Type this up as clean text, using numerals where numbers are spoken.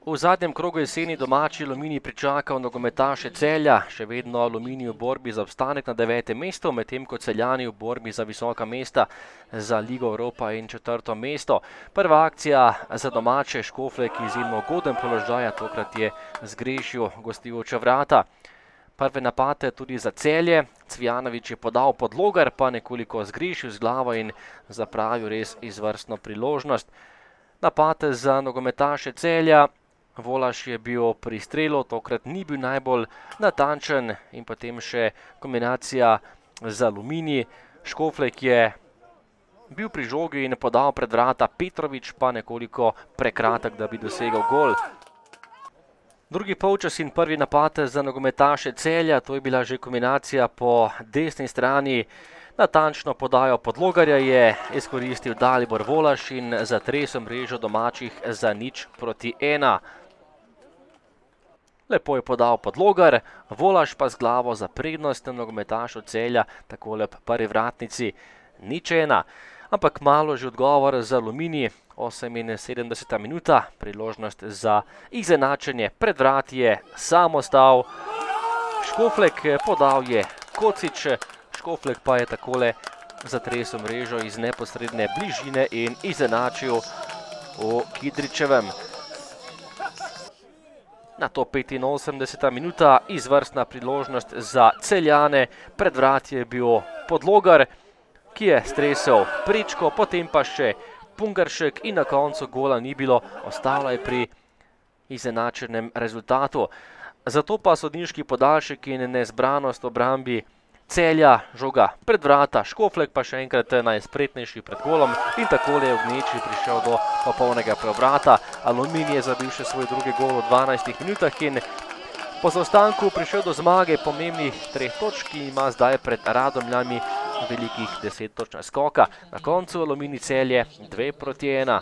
V zadnjem krogu jeseni domači Aluminij pričakal nogometaše Celja, še vedno Aluminij v borbi za obstanek na 9. mestu, medtem ko Celjani v borbi za visoka mesta za Ligo Evropa in 4. mesto. Prva akcija za domače Škoflek izjemno ugoden položaj, tokrat je zgrešil gostujoča vrata. Prve napade tudi za Celje, Cvijanović je podal pod Logar, pa nekoliko zgrešil z glavo in zapravil res izvrstno priložnost. Napad za nogometaše Celja. Volaš je bil pri strelu, tokrat ni bil najbolj natančen in potem še kombinacija za Aluminij. Škoflek je bil pri žogi in podal pred vrata, Petrović pa nekoliko prekratek, da bi dosegel gol. Drugi polčas in prvi napad za nogometaše Celja, to je bila že kombinacija po desni strani. Natančno podajo pod Logarja je izkoristil Dalibor Volaš in zatresel mrežo domačih za 0:1. Lepo je podal pod Logar, Volaš pa z glavo za prednost nogometašu Celja, takole v prvi vratnici 0:1. Ampak malo že odgovor za Aluminij, 78. minuta, priložnost za izenačenje pred vrati je sam ostal. Škoflek podal je Kocić, Škoflek pa je takole zatresel mrežo iz neposredne bližine in izenačil v Kidričevem. Nato 85. minuta, izvrstna priložnost za Celjane, pred vrati je bil Podlogar, ki je stresel prečko, potem pa še Pungaršek in na koncu gola ni bilo, ostalo je pri izenačenem rezultatu. Zato pa sodniški podaljšek in nezbranost obrambi Celja, žoga pred vrata, Škoflek pa še enkrat najspretnejši pred golom in takole je v gneči prišel do popolnega preobrata. Aluminij je zabil še svoj drugi gol v 12 minutah in po zaostanku prišel do zmage pomembnih 3 točk in ima zdaj pred Radomljami velikih 10 točk naskoka. Na koncu Aluminij Celje 2:1.